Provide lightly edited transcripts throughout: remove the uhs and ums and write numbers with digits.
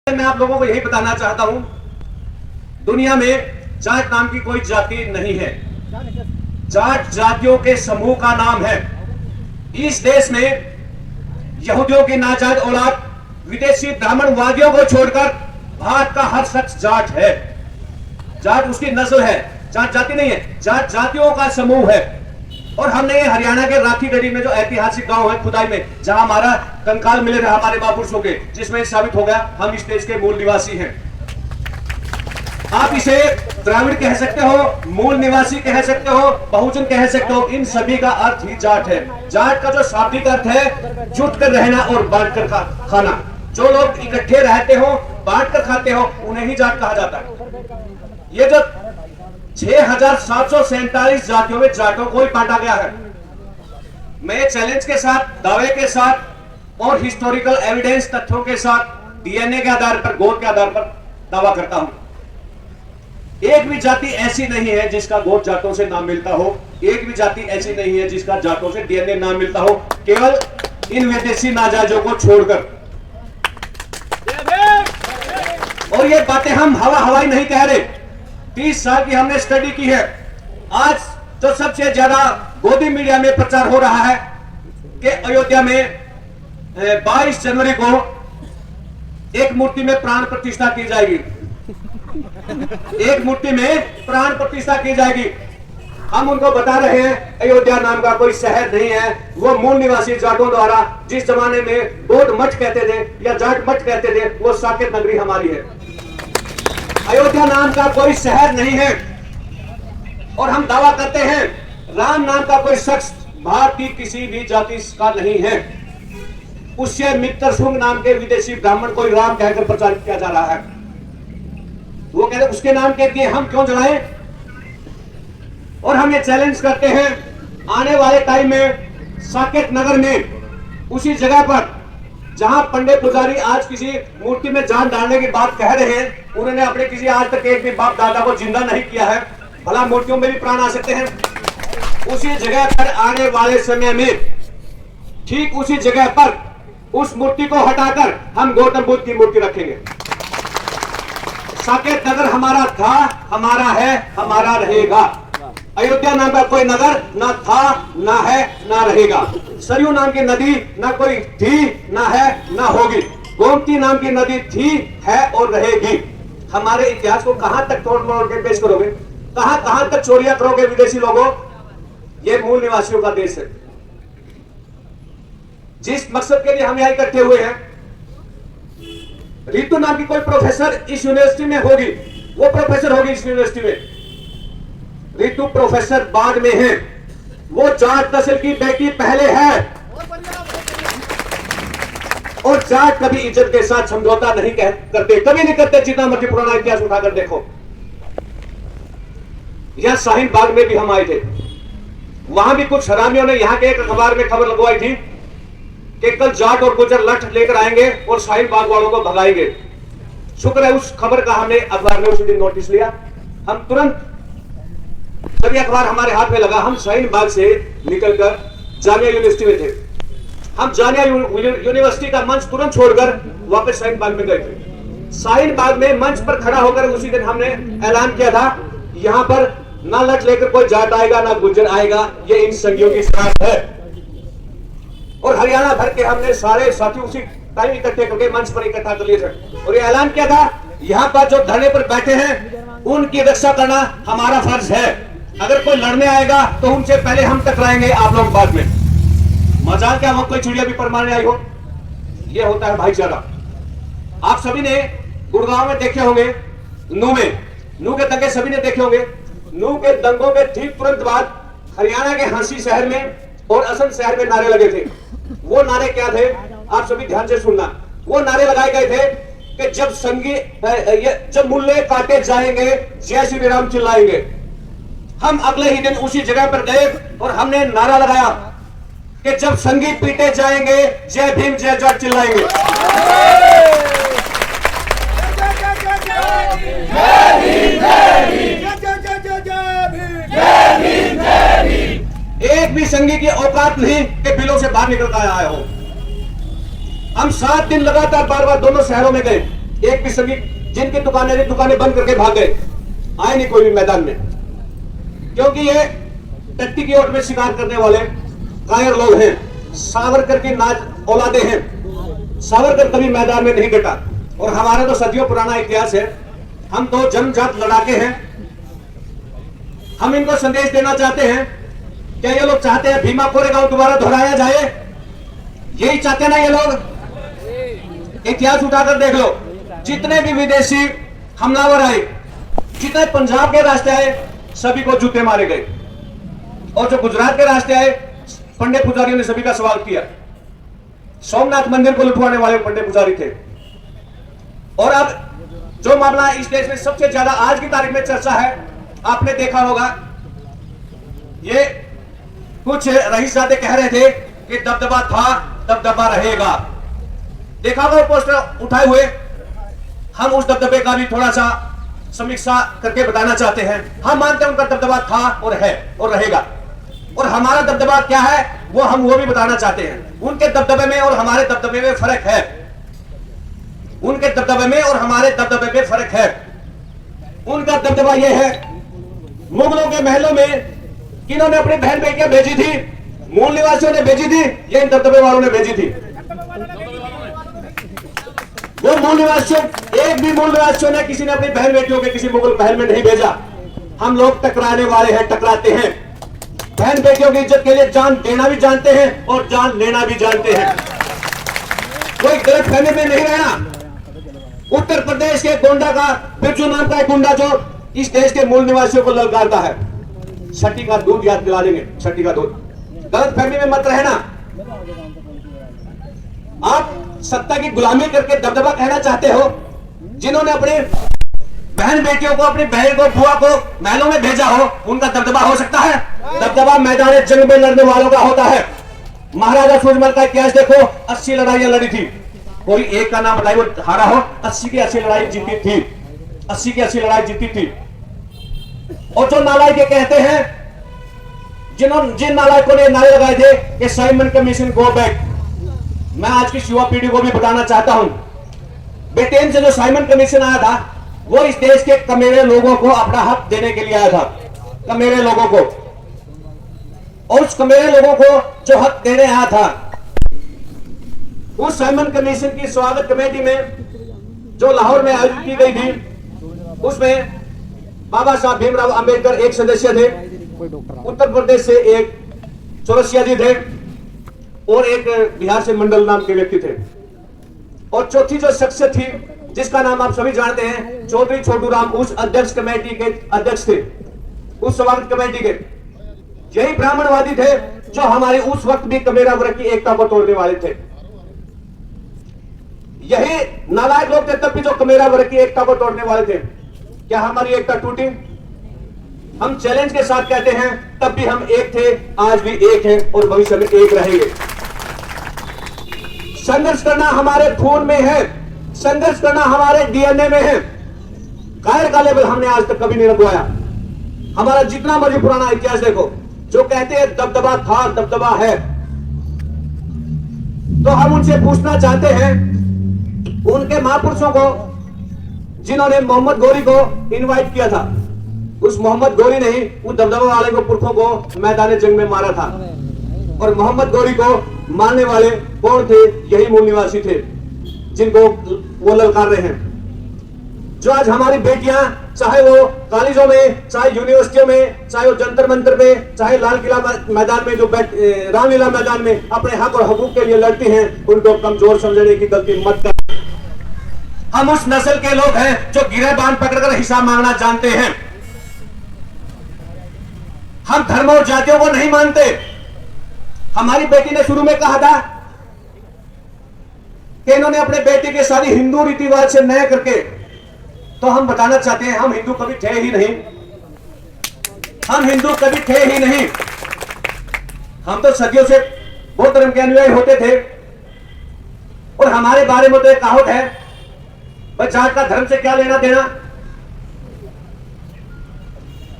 मैं आप लोगों को यही बताना चाहता हूं, दुनिया में जाट नाम की कोई जाति नहीं है। जाट जातियों के समूह का नाम है। इस देश में यहूदियों की नाजायज औलाद, विदेशी ब्राह्मणवादियों को छोड़कर भारत का हर शख्स जाट है। जाट उसकी नस्ल है, जाट जाति नहीं है, जाट जातियों का समूह है। और हमने हरियाणा के राखीगढ़ी में जो ऐतिहासिक गांव है खुदाई में, जहां हमारा कंकाल मिले रहा हमारे महापुरुषों के, जिसमें साबित हो गया हम इस देश के मूल निवासी हैं। आप इसे द्राविड़ कह सकते हो, मूल निवासी कह सकते हो, बहुजन कह सकते हो, इन सभी का अर्थ ही जाट है। जाट का जो शाब्दिक अर्थ है, जुट कर रहना और बांट कर खाना। जो लोग इकट्ठे रहते हो, बांट कर खाते हो, उन्हें ही जाट कहा जाता है। ये जो 6747 जातियों में जाटों को ही बांटा गया है। मैं चैलेंज के साथ, दावे के साथ और हिस्टोरिकल एविडेंस तथ्यों के साथ, डीएनए के आधार पर, गोद के आधार पर दावा करता हूं, एक भी जाति ऐसी नहीं है जिसका गोद जाटों से नाम मिलता हो। एक भी जाति ऐसी नहीं है जिसका जाटों से डीएनए नाम मिलता हो, केवल इन विदेशी नाजायजों को छोड़कर। और ये बातें हम हवाई नहीं कह रहे, 30 साल की हमने स्टडी की है। आज तो सबसे ज्यादा गोदी मीडिया में प्रचार हो रहा है कि अयोध्या में 22 जनवरी को एक मूर्ति में प्राण प्रतिष्ठा की जाएगी। एक मूर्ति में प्राण प्रतिष्ठा की जाएगी। हम उनको बता रहे हैं अयोध्या नाम का कोई शहर नहीं है, वो मूल निवासी जाटों द्वारा, जिस जमाने में बौद्ध मठ कहते थे या जाट मठ कहते थे, वो साकेत नगरी हमारी है। अयोध्या नाम का कोई शहर नहीं है। और हम दावा करते हैं राम नाम का कोई शख्स भारत की किसी भी जाति का नहीं है। उससे मित्र शुंग नाम के विदेशी ब्राह्मण को राम कहकर प्रचार किया जा रहा है। वो कहते उसके नाम के दिए हम क्यों जलाएं। और हम ये चैलेंज करते हैं, आने वाले टाइम में साकेत नगर में, उसी जगह पर जहां पंडित पुजारी आज किसी मूर्ति में जान डालने की बात कह रहे हैं, उन्होंने अपने किसी आज तक एक भी बाप दादा को जिंदा नहीं किया है। भला मूर्तियों में भी प्राण आ सकते हैं। उसी जगह पर आने वाले समय में, ठीक उसी जगह पर, उस मूर्ति को हटाकर हम गौतम बुद्ध की मूर्ति रखेंगे। साकेत नगर हमारा था, हमारा है, हमारा रहेगा। अयोध्या नाम का कोई नगर ना था, ना है, ना रहेगा। सरयू नाम की नदी ना कोई थी, ना है, ना होगी। गोमती नाम की नदी थी, है और रहेगी। हमारे इतिहास को कहां तक तोड़ मरोड़ के पेश करोगे, कहां तक चोरियां करोगे विदेशी लोगों। ये मूल निवासियों का देश है। जिस मकसद के लिए हम यहां इकट्ठे हुए हैं, रितु नाम की कोई प्रोफेसर इस यूनिवर्सिटी में होगी, वो प्रोफेसर होगी इस यूनिवर्सिटी में। रितु प्रोफेसर बाद में है। वो जाट नस्ल की बेटी पहले है। और जाट कभी इज्जत के साथ समझौता नहीं करते, कभी नहीं करते। जितना मर्जी पुराना इतिहास उठाकर देखो। यह शाहीन बाग में भी हम आए थे, वहां भी कुछ हरामियों ने यहाँ के एक अखबार में खबर लगवाई थी कि कल जाट और गुजर लठ लेकर आएंगे और शाहीन बाग वालों को भगाएंगे। शुक्र है उस खबर का हमने अखबार में उसी दिन नोटिस लिया। हम तुरंत, जब यह अखबार हमारे हाथ में लगा, हम शाहीन बाग से निकलकर जामिया यूनिवर्सिटी में थे। हम जामिया यूनिवर्सिटी का मंच तुरंत छोड़कर वापस शाहीन बाग में गए थे। शाहीन बाग में मंच पर खड़ा होकर उसी दिन हमने ऐलान किया था, यहां पर ना लठ लेकर कोई जाट आएगा, ना गुज्जर आएगा, ये इन संगियों की शरारत है। और हरियाणा भर के हमने सारे साथी उसी टाइम इकट्ठे करके मंच पर इकट्ठा कर लिए थे और ये ऐलान किया था, यहाँ पर जो धरने पर बैठे हैं उनकी रक्षा करना हमारा फर्ज है। अगर कोई लड़ने आएगा तो उनसे पहले हम टकराएंगे, आप लोग बाद में। मजाक क्या, वहां कोई चिड़िया भी पर मारने आई हो। ये होता है भाईचारा। आप सभी ने गुड़गांव में देखे होंगे, नू के दंगे सभी ने देखे होंगे। नू के दंगों के ठीक तुरंत बाद हरियाणा के हांसी शहर में और असम शहर में नारे लगे थे। वो नारे क्या थे, आप सभी ध्यान से सुनना। वो नारे लगाए गए थे कि जब मुल्ले काटे जाएंगे, जय श्री राम चिल्लाएंगे। हम अगले ही दिन उसी जगह पर गए और हमने नारा लगाया कि जब संगी पीटे जाएंगे, जय भीम जय जाट चिल्लाएंगे। एक भी संगी की औकात नहीं कि बिलों से बाहर निकल कर आया हो। हम 7 दिन लगातार बार बार दोनों शहरों में गए। एक भी श्रमिक जिनकी दुकानें बंद करके भाग गए, आए नहीं कोई भी मैदान में, क्योंकि ये टट्टी की ओट में शिकार करने वाले कायर लोग हैं। सावरकर की नाज औलादे हैं। सावरकर कभी मैदान में नहीं डटा, और हमारा तो सदियों पुराना इतिहास है। हम तो जन्मजात लड़ाके हैं। हम इनको संदेश देना चाहते हैं। क्या ये लोग चाहते हैं भीमा कोरेगांव दोबारा दोहराया जाए? यही चाहते ना ये लोग? इतिहास उठाकर देख लो, जितने भी विदेशी हमलावर आए, जितने पंजाब के रास्ते आए, सभी को जूते मारे गए, और जो गुजरात के रास्ते आए, पंडित पुजारियों ने सभी का स्वागत किया। सोमनाथ मंदिर को लुटवाने वाले पंडित पुजारी थे। और अब जो मामला इस देश में सबसे ज्यादा आज की तारीख में चर्चा है, आपने देखा होगा, ये कुछ रईसजादे कह रहे थे कि दबदबा था, दबदबा रहेगा। देखा होगा पोस्टर उठाए हुए। हम उस दबदबे का भी थोड़ा सा समीक्षा करके बताना चाहते हैं। हम मानते हैं उनका दबदबा था और है और रहेगा, और हमारा दबदबा क्या है वो भी बताना चाहते हैं। उनके दबदबे में और हमारे दबदबे में फर्क है। उनके दबदबे में और हमारे दबदबे में फर्क है। उनका दबदबा यह है, मुगलों के महलों में किन्होंने अपनी बहन बेटियां भेजी थी? मूल निवासियों ने भेजी थी, ये इन दबदबे वालों ने भेजी थी। वो मूल निवासियों, एक भी मूल निवासियों ने किसी ने अपनी बहन बेटियों के किसी मुगल महल में नहीं भेजा। हम लोग टकराने वाले हैं, टकराते हैं। बहन बेटियों की इज्जत के लिए जान देना भी जानते हैं और जान लेना भी जानते हैं। कोई गलत फहमी में नहीं रहना। उत्तर प्रदेश के गोंडा का बिरजू नाम का एक गुंडा जो इस देश के मूल निवासियों को ललकारता है, छठी का दूध याद दिला देंगे। छठी का दूध, गलत फहमी में मत रहना। आप सत्ता की गुलामी करके दबदबा कहना चाहते हो? जिन्होंने अपने बहन बेटियों को, अपनी बहन को, बुआ को महलों में भेजा हो, उनका दबदबा हो सकता है? दबदबा मैदान जंग में लड़ने वालों का होता है। महाराजा सूरजमल का इतिहास देखो, 80 लड़ाइयां लड़ी थी। कोई एक का नाम बताइए वो हारा हो। 80 की 80 लड़ाई जीती थी। 80 की 80 लड़ाई जीती थी। और जो नालायक ये कहते हैं, जिन नालायकों ने नारे लगाए थे कि साइमन कमीशन गो बैक, मैं आज की युवा पीढ़ी को भी बताना चाहता हूं, ब्रिटेन से जो साइमन कमीशन आया था, वो इस देश के कमेरे लोगों को अपना हक देने के लिए आया था। कमेरे लोगों को, और उस कमेरे लोगों को जो हक देने आया था, उस साइमन कमीशन की स्वागत कमेटी में जो लाहौर में आयोजित की गई थी, उसमें बाबा साहब भीमराव अंबेडकर एक सदस्य थे, उत्तर प्रदेश से एक चौरसिया जी थे, और एक बिहार से मंडल नाम के व्यक्ति थे, और चौथी जो शख्सियत थी जिसका नाम आप सभी जानते हैं, चौधरी छोटू राम, उस अध्यक्ष कमेटी के अध्यक्ष थे, उस स्वागत कमेटी के। यही ब्राह्मणवादी थे जो हमारे उस वक्त भी कमेरा वर्ग की एकता को तोड़ने वाले थे। यही नालायक लोग थे तब भी जो कमेरा वर्ग की एकता को तोड़ने वाले थे। क्या हमारी एकता टूटी? हम चैलेंज के साथ कहते हैं, तब भी हम एक थे, आज भी एक हैं, और भविष्य में एक रहेंगे। संघर्ष करना हमारे खून में है, संघर्ष करना हमारे डीएनए में है। कायर का लेवल हमने आज तक कभी नहीं रखवाया। हमारा जितना मर्जी पुराना इतिहास देखो, जो कहते हैं दबदबा था, दबदबा है, तो हम उनसे पूछना चाहते हैं, उनके महापुरुषों को जिन्होंने मोहम्मद गोरी को इनवाइट किया था, उस मोहम्मद गोरी ने ही उस दबदबा वाले को पुरखों को मैदान जंग में मारा था। और मोहम्मद गोरी को मारने वाले कौन थे? यही मूल निवासी थे जिनको वो ललकार रहे हैं। जो आज हमारी बेटियां, चाहे वो कॉलेजों में, चाहे यूनिवर्सिटियों में, चाहे वो जंतर मंतर पे, चाहे लाल किला मैदान में, जो रामलीला मैदान में अपने हक और हकूक के लिए लड़ती हैं, उनको कमजोर समझने की गलती मत कर। हम उस नस्ल के लोग हैं जो गिरेबान पकड़कर हिसाब मांगना जानते हैं। हम धर्म और जातियों को नहीं मानते। हमारी बेटी ने शुरू में कहा था कि इन्होंने अपने बेटे की शादी हिंदू रीति रिवाज से नए करके, तो हम बताना चाहते हैं, हम हिंदू कभी थे ही नहीं। हम हिंदू कभी थे ही नहीं। हम तो सदियों से बौद्ध धर्म के अनुयायी होते थे, और हमारे बारे में तो एक कहावत है, जाट का धर्म से क्या लेना देना।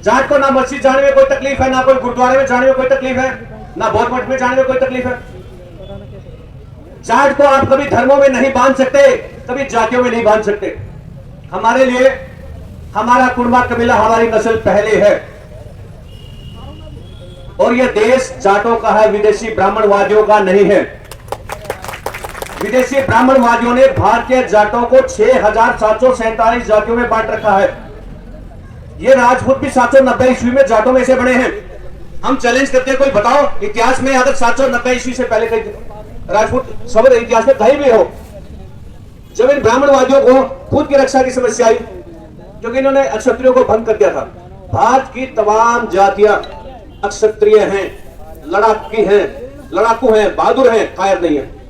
जाट को ना मस्जिद जाने में कोई तकलीफ है, ना कोई गुरुद्वारे में जाने में कोई तकलीफ है, ना बौद्ध मठ में जाने में कोई तकलीफ है। जाट को आप कभी धर्मों में नहीं बांध सकते, कभी जातियों में नहीं बांध सकते। हमारे लिए हमारा कुर्मा कबीला, हमारी नस्ल पहले है और यह देश जाटों का है, विदेशी ब्राह्मणवादियों का नहीं है। विदेशी ब्राह्मणवादियों ने भारतीय जाटों को 6,747 जातियों में बांट रखा है। ये राजपूत भी 790 ईस्वी में जाटों में से बने हैं। हम चैलेंज करते हैं, कोई बताओ इतिहास में अगर 790 ईस्वी से पहले कहीं राजपूत शब्द इतिहास में कहीं भी हो। जब इन ब्राह्मणवादियों को खुद की रक्षा की समस्या आई, क्योंकि इन्होंने क्षत्रियों को भंग कर दिया था। भारत की तमाम जातियां क्षत्रिय हैं, लड़ाकू हैं, बहादुर हैं, कायर नहीं है।